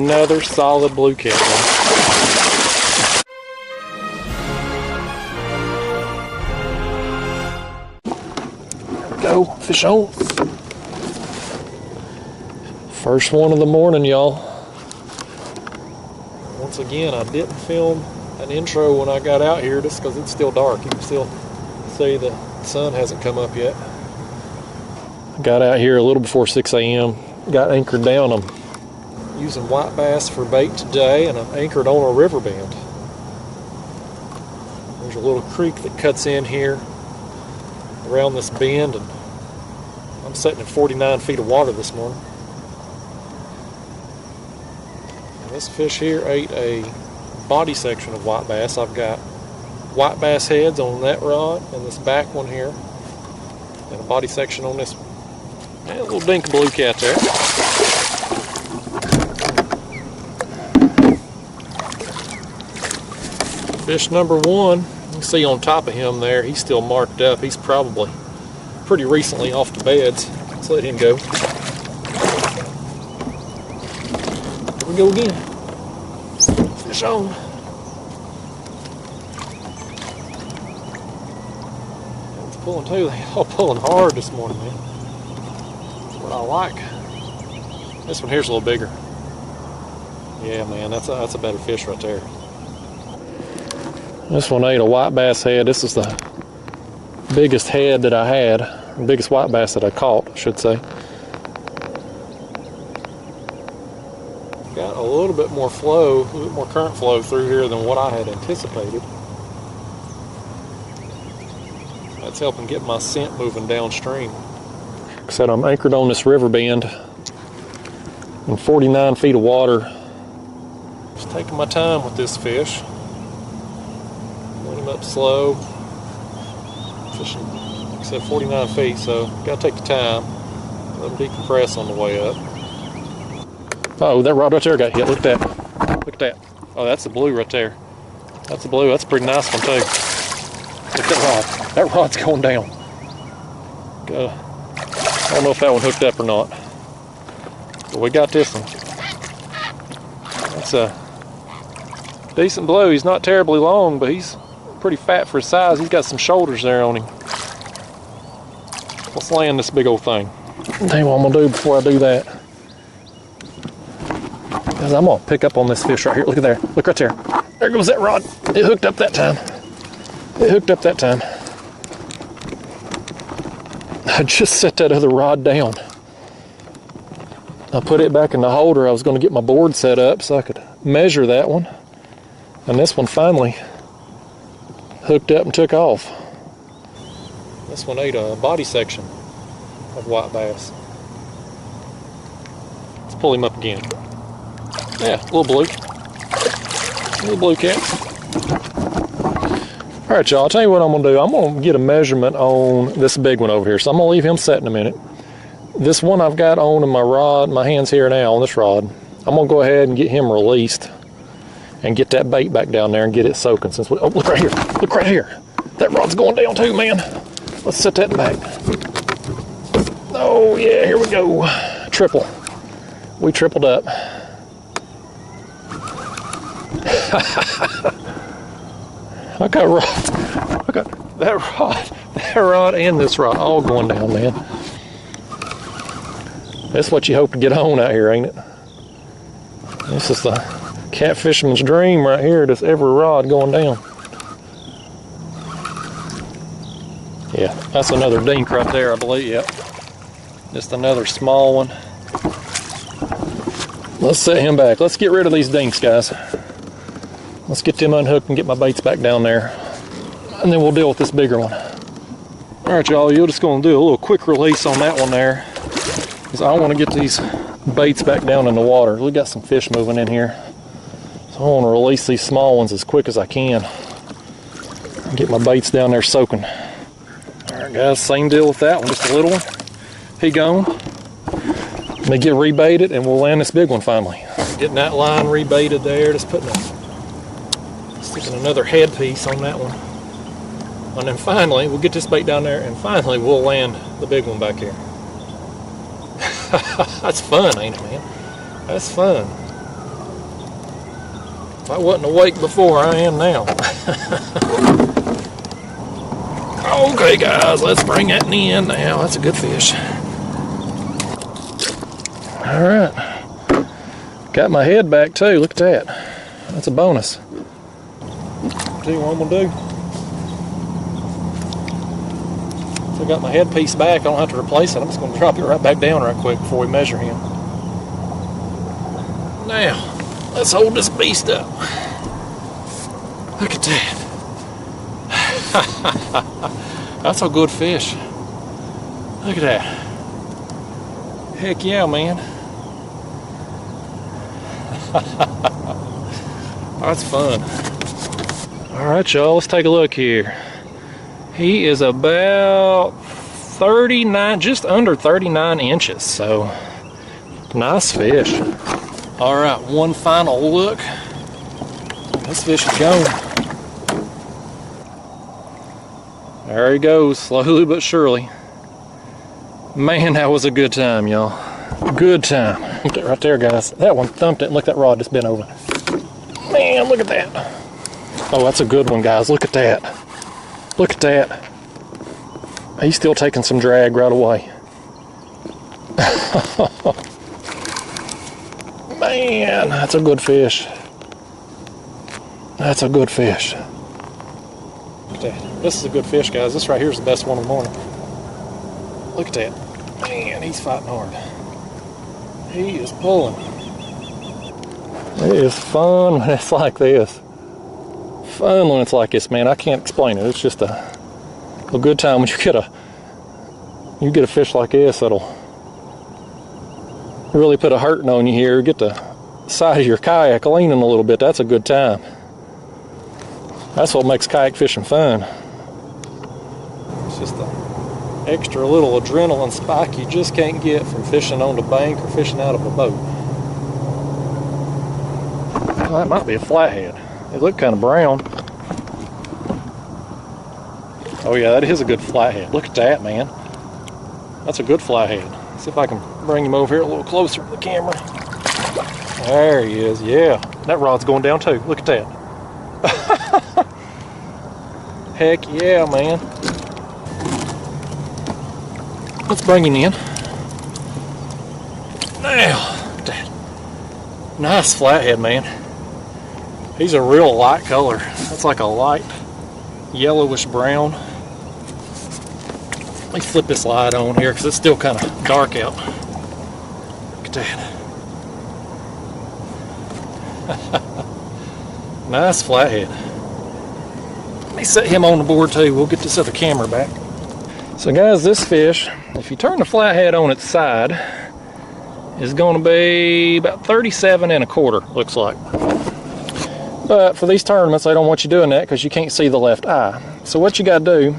another solid blue cat. There we go, fish on. First one of the morning, y'all. Once again, I didn't film an intro when I got out here just because it's still dark. You can still see the sun hasn't come up yet. Got out here a little before 6 a.m. Got anchored down. I'm using white bass for bait today, and I'm anchored on a river bend. There's a little creek that cuts in here around this bend, and I'm sitting at 49 feet of water this morning. And this fish here ate a body section of white bass. I've got white bass heads on that rod and this back one here, and a body section on this little dink blue cat there. Fish number one, you can see on top of him there, he's still marked up. He's probably pretty recently off the beds. Let's let him go. Here we go again. Fish on. It's pulling too. They're all pulling hard this morning, man. That's what I like. This one here's a little bigger. Yeah, man, that's a better fish right there. This one ate a white bass head. This is the biggest head that I had, the biggest white bass that I caught, I should say. Got a little bit more flow, a little bit more current flow through here than what I had anticipated. That's helping get my scent moving downstream. Like I said, I'm anchored on this river bend in 49 feet of water. Just taking my time with this fish. Let him up slow. Fishing, like I said, 49 feet, so gotta take the time. Let him decompress on the way up. Oh, that rod right there got hit. Look at that. Look at that. Oh, that's the blue right there. That's the blue. That's a pretty nice one too. Look at that rod. That rod's going down. I don't know if that one hooked up or not. But we got this one. That's a decent blue. He's not terribly long, but he's pretty fat for his size. He's got some shoulders there on him. Let's land this big old thing. I'll tell you what I'm gonna do before I do that. Because I'm gonna pick up on this fish right here. Look at there. Look right there. There goes that rod. It hooked up that time. It hooked up that time. I just set that other rod down. I put it back in the holder. I was going to get my board set up so I could measure that one. And this one finally hooked up and took off. This one ate a body section of white bass. Let's pull him up again. Yeah, little blue. Little blue cat. Alright, y'all, I'll tell you what I'm going to do. I'm going to get a measurement on this big one over here. So I'm going to leave him set in a minute. This one I've got on in my rod, my hand's here now on this rod. I'm going to go ahead and get him released and get that bait back down there and get it soaking. Since we, oh, look right here. Look right here. That rod's going down too, man. Let's set that back. Oh, yeah, here we go. Triple. We tripled up. I got rods. I got that rod and this rod all going down, man. That's what you hope to get on out here, ain't it? This is the catfisherman's dream right here, just every rod going down. Yeah, that's another dink right there, I believe. Yep. Just another small one. Let's set him back. Let's get rid of these dinks, guys. Let's get them unhooked and get my baits back down there. And then we'll deal with this bigger one. Alright, y'all, you're just going to do a little quick release on that one there. Because I want to get these baits back down in the water. We got some fish moving in here. So I want to release these small ones as quick as I can. Get my baits down there soaking. Alright, guys, same deal with that one. Just a little one. He gone. Let me get rebaited and we'll land this big one finally. Getting that line rebaited there. Just sticking another headpiece on that one. And then finally, we'll get this bait down there and finally we'll land the big one back here. That's fun, ain't it, man? That's fun. If I wasn't awake before, I am now. Okay guys, let's bring that in now. That's a good fish. Alright. Got my head back too, look at that. That's a bonus. Tell you what I'm gonna do. So I got my headpiece back, I don't have to replace it. I'm just gonna drop it right back down right quick before we measure him. Now, let's hold this beast up. Look at that. That's a good fish. Look at that. Heck yeah, man. That's fun. Alright y'all, let's take a look here. He is about 39, just under 39 inches, so nice fish. Alright, one final look. This fish is gone. There he goes, slowly but surely. Man, that was a good time, y'all. Good time. Look at it right there, guys. That one thumped it, and look, that rod just bent over. Man, look at that. Oh, that's a good one, guys. Look at that. Look at that. He's still taking some drag right away. Man, that's a good fish. That's a good fish. Look at that. This is a good fish, guys. This right here is the best one of the morning. Look at that. Man, he's fighting hard. He is pulling. It is fun when it's like this. Fun when it's like this, man. I can't explain it. It's just a good time when you get a fish like this that'll really put a hurting on you here. Get the side of your kayak leaning a little bit. That's a good time. That's what makes kayak fishing fun. It's just the extra little adrenaline spike you just can't get from fishing on the bank or fishing out of a boat. Well, that might be a flathead. They look kind of brown. Oh yeah, that is a good flathead. Look at that, man. That's a good flathead. See if I can bring him over here a little closer to the camera. There he is, yeah. That rod's going down too. Look at that. Heck yeah, man. Let's bring him in. Now, that nice flathead, man. He's a real light color. That's like a light yellowish brown. Let me flip this light on here because it's still kind of dark out. Look at that. Nice flathead. Let me set him on the board too. We'll get this other camera back. So guys, this fish, if you turn the flathead on its side, is going to be about 37 1/4, looks like. But for these tournaments, they don't want you doing that because you can't see the left eye. So what you got to do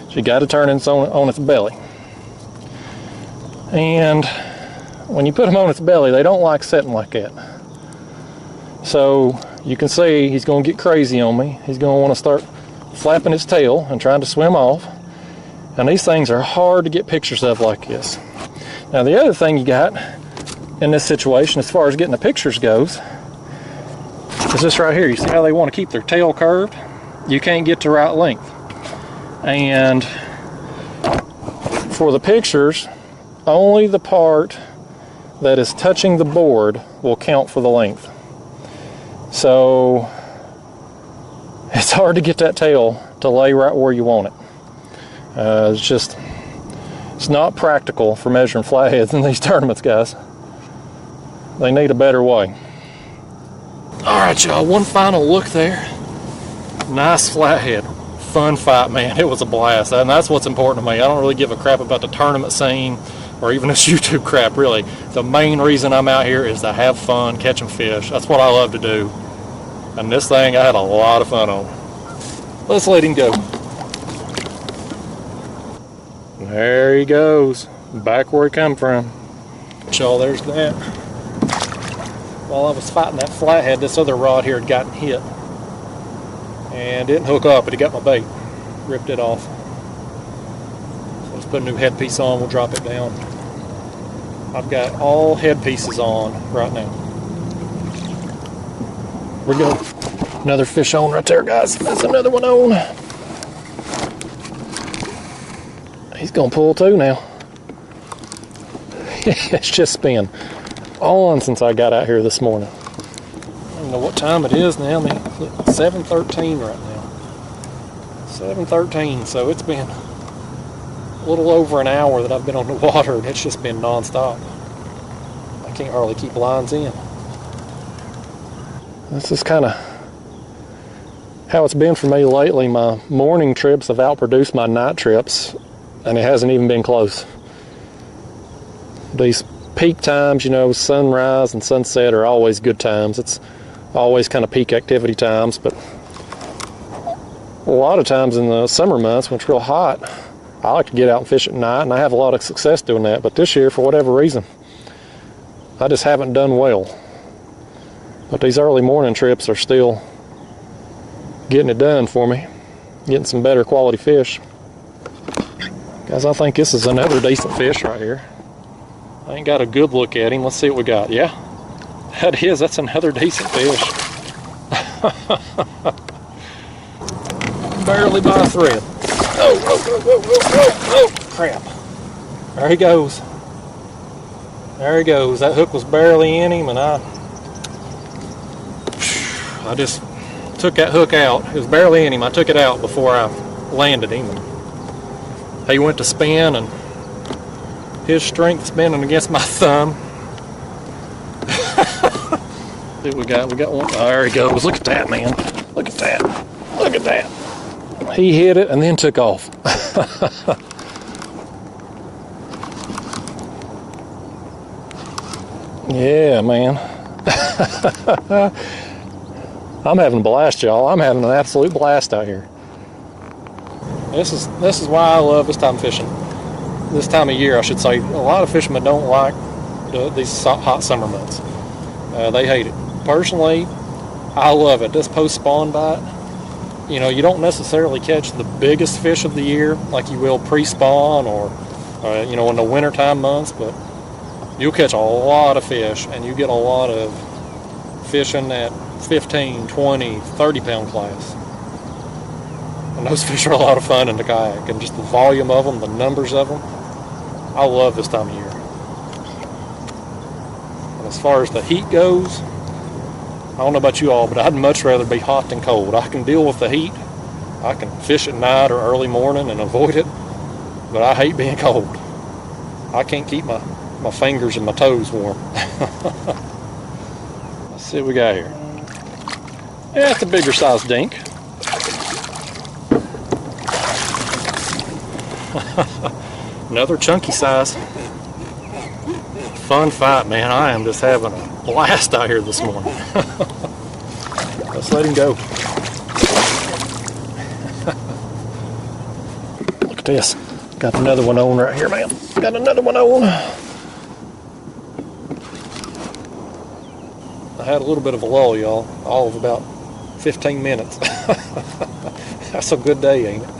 is you got to turn it on its belly. And when you put them on its belly, they don't like sitting like that. So you can see he's going to get crazy on me. He's going to want to start flapping his tail and trying to swim off. And these things are hard to get pictures of like this. Now the other thing you got in this situation as far as getting the pictures goes is this right here. You see how they want to keep their tail curved? You can't get to right length. And for the pictures, only the part that is touching the board will count for the length. So it's hard to get that tail to lay right where you want it. It's not practical for measuring flatheads in these tournaments, guys. They need a better way. Alright y'all, one final look there. Nice flathead. Fun fight, man. It was a blast. And that's what's important to me. I don't really give a crap about the tournament scene or even this YouTube crap, really. The main reason I'm out here is to have fun catching fish. That's what I love to do. And this thing I had a lot of fun on. Let's let him go. There he goes. Back where he come from. Y'all, there's that. While I was fighting that flathead, this other rod here had gotten hit. And didn't hook up, but it got my bait. Ripped it off. So let's put a new headpiece on, we'll drop it down. I've got all headpieces on right now. we go. Another fish on right there, guys. That's another one on. He's gonna pull too now. It's just been on since I got out here this morning. I don't know what time it is now. 7:13 right now. 7:13, so it's been a little over an hour that I've been on the water, and it's just been non-stop. I can't hardly keep lines in. This is kind of how it's been for me lately. My morning trips have outproduced my night trips, and it hasn't even been close. These peak times, you know, sunrise and sunset are always good times. It's always kind of peak activity times, but a lot of times in the summer months when it's real hot, I like to get out and fish at night, and I have a lot of success doing that. But this year, for whatever reason, I just haven't done well. But these early morning trips are still getting it done for me, getting some better quality fish. Guys, I think this is another decent fish right here. I ain't got a good look at him. Let's see what we got. Yeah, that is. That's another decent fish. Barely by a thread. Oh, crap. There he goes. There he goes. That hook was barely in him, and I just took that hook out. It was barely in him. I took it out before I landed him. He went to spin, and his strength spinning against my thumb. See what we got? We got one. Oh, there he goes. Look at that, man. Look at that. Look at that. He hit it and then took off. Yeah, man. I'm having a blast, y'all. I'm having an absolute blast out here. This is why I love this time fishing. This time of year, I should say. A lot of fishermen don't like these hot summer months. They hate it. Personally, I love it. This post-spawn bite, you know, you don't necessarily catch the biggest fish of the year like you will pre-spawn or, you know, in the wintertime months, but you'll catch a lot of fish, and you get a lot of fishing at 15, 20, 30 pound class. And those fish are a lot of fun in the kayak, and just the volume of them, the numbers of them. I love this time of year. And as far as the heat goes, I don't know about you all, but I'd much rather be hot than cold. I can deal with the heat. I can fish at night or early morning and avoid it, but I hate being cold. I can't keep my fingers and my toes warm. Let's see what we got here. Yeah, it's a bigger size dink. Another chunky size. Fun fight, man. I am just having a blast out here this morning. Let's let him go. Look at this. Got another one on right here, man. Got another one on. I had a little bit of a lull, y'all. All of about 15 minutes. That's a good day, ain't it?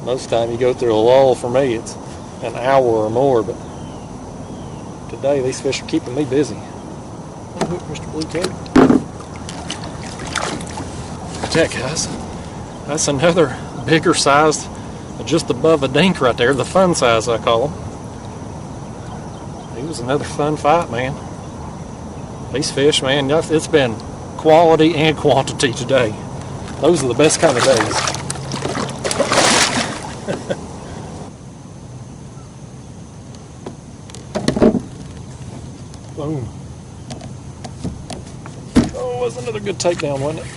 Most of the time you go through a lull, for me it's an hour or more, but today these fish are keeping me busy. Look, Mr. Blue Cat. Look at that, guys. That's another bigger size, just above a dink right there, the fun size I call him. He was another fun fight, man. These fish, man, it's been quality and quantity today. Those are the best kind of days. Boom. Oh, it was another good takedown, wasn't it?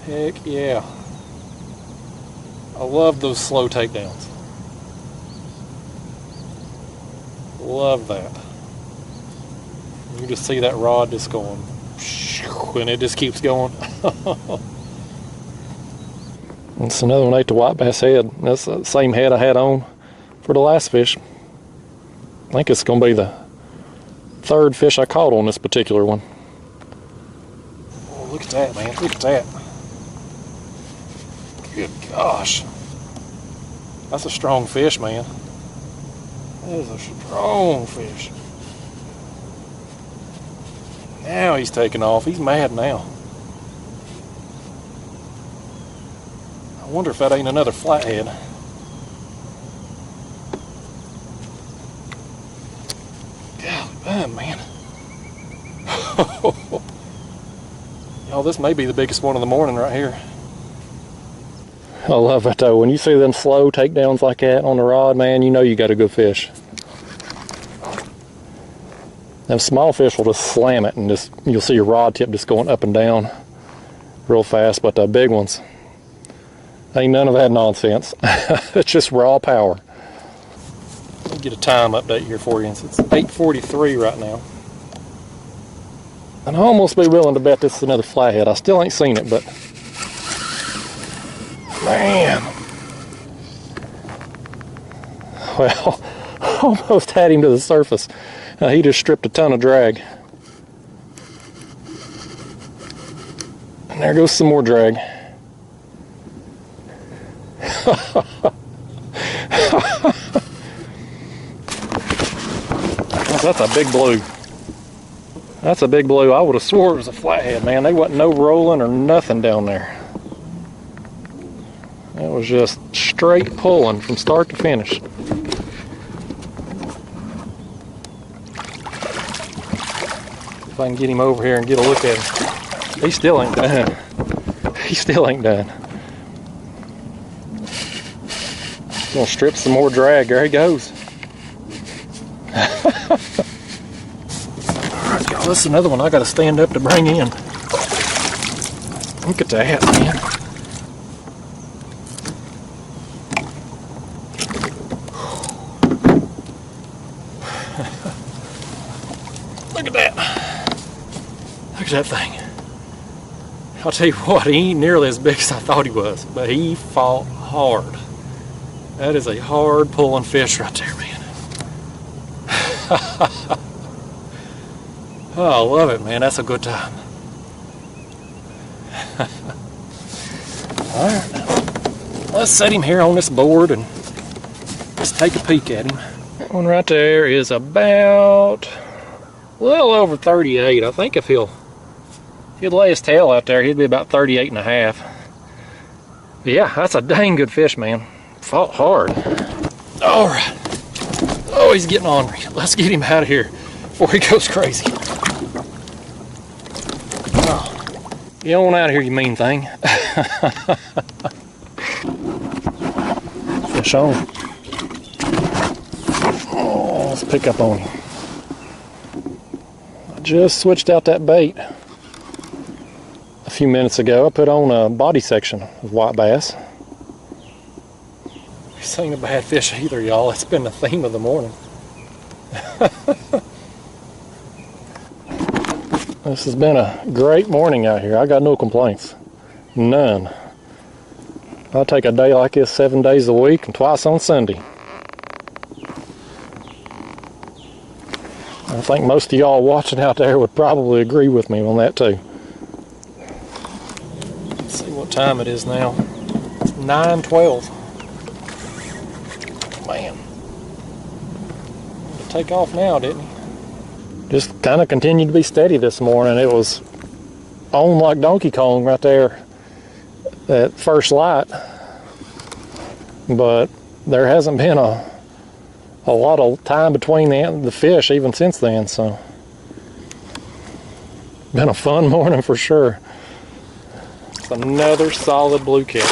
Heck yeah. I love those slow takedowns. Love that. You just see that rod just going, and it just keeps going. It's another one ate the white bass head. That's the same head I had on for the last fish. I think it's going to be the third fish I caught on this particular one. Oh, look at that, man. Look at that. Good gosh. That's a strong fish, man. That is a strong fish. Now he's taking off. He's mad now. I wonder if that ain't another flathead. God, man. Y'all, this may be the biggest one of the morning right here. I love it though. When you see them slow takedowns like that on the rod, man, you know you got a good fish. Them small fish will just slam it and just, you'll see your rod tip just going up and down real fast, but the big ones, ain't none of that nonsense. It's just raw power. Let me get a time update here for you. It's 8:43 right now. And I'll almost be willing to bet this is another flathead. I still ain't seen it, but man. Well, almost had him to the surface. He just stripped a ton of drag. And there goes some more drag. That's a big blue. That's a big blue. I would have swore it was a flathead, man. There wasn't no rolling or nothing down there. It was just straight pulling from start to finish. If I can get him over here and get a look at him. He still ain't done. He still ain't done. Gonna strip some more drag. There he goes. Alright, y'all, this is another one I gotta stand up to bring in. Look at that, man. Look at that. Look at that thing. I'll tell you what, he ain't nearly as big as I thought he was, but he fought hard. That is a hard pulling fish right there, man. Oh, I love it, man. That's a good time. Alright, let's set him here on this board and let's take a peek at him. That one right there is about a little over 38. I think if he'd lay his tail out there, he'd be about 38 and a half. But yeah, that's a dang good fish, man. Fought hard. Alright. Oh, he's getting ornery. Let's get him out of here before he goes crazy. Oh, get on out of here, you mean thing. Fish on. Oh, let's pick up on him. I just switched out that bait a few minutes ago. I put on a body section of white bass. This ain't a bad fish either, y'all. It's been the theme of the morning. This has been a great morning out here. I got no complaints. None. I'll take a day like this 7 days a week and twice on Sunday. I think most of y'all watching out there would probably agree with me on that too. Let's see what time it is now. It's 9:12. Man. Had to take off now, didn't he? Just kind of continued to be steady this morning. It was on like Donkey Kong right there at first light. But there hasn't been a lot of time between the fish even since then, so been a fun morning for sure. It's another solid blue cat.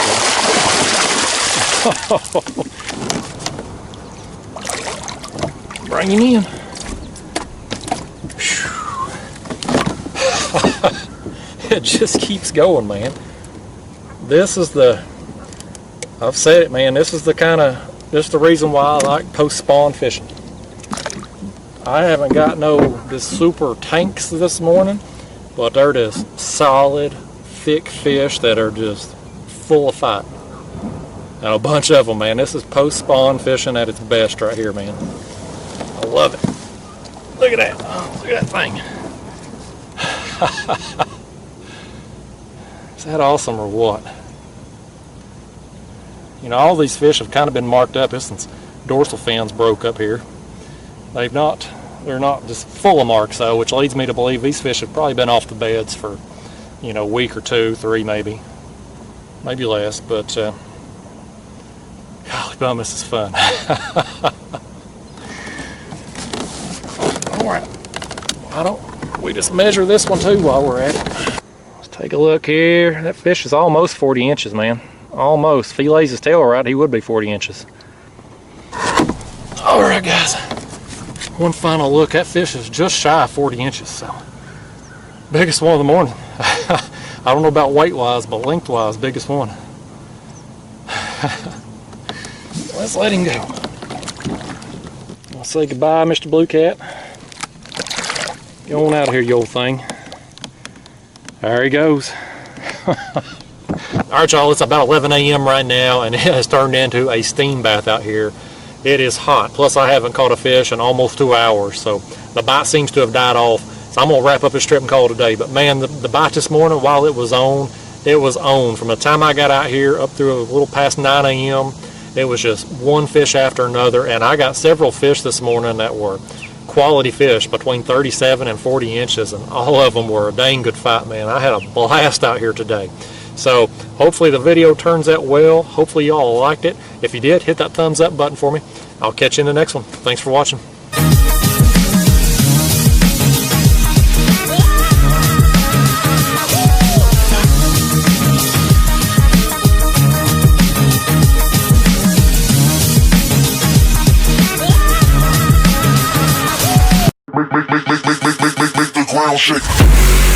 Bring him in. It just keeps going, man. This is I've said it, man, this is just the reason why I like post-spawn fishing. I haven't got this super tanks this morning, but they're just solid, thick fish that are just full of fight. And a bunch of them, man. This is post-spawn fishing at its best right here, man. I love it. Look at that. Look at that thing. Is that awesome or what? You know, all these fish have kind of been marked up since dorsal fins broke up here. They've not They're not just full of marks though, which leads me to believe these fish have probably been off the beds for, you know, a week or 2, 3 maybe less, but golly bum, this is fun. All right, why don't we just measure this one too while we're at it? Let's take a look here. That fish is almost 40 inches, man. Almost. If he lays his tail right, he would be 40 inches. All right, guys. One final look. That fish is just shy of 40 inches, so biggest one of the morning. I don't know about weight-wise, but length-wise, biggest one. Let's let him go. I'll say goodbye, Mr. Blue Cat. Go on out of here, you old thing. There he goes. Alright, y'all, it's about 11 a.m. right now, and it has turned into a steam bath out here. It is hot, plus I haven't caught a fish in almost 2 hours, so the bite seems to have died off. So I'm going to wrap up this trip and call it a day. But man, the bite this morning, while it was on. From the time I got out here up through a little past 9 a.m., it was just one fish after another, and I got several fish this morning that were quality fish between 37 and 40 inches, and all of them were a dang good fight, man. I had a blast out here today. So hopefully the video turns out well. Hopefully y'all liked it. If you did, hit that thumbs up button for me. I'll catch you in the next one. Thanks for watching. Make the ground shake.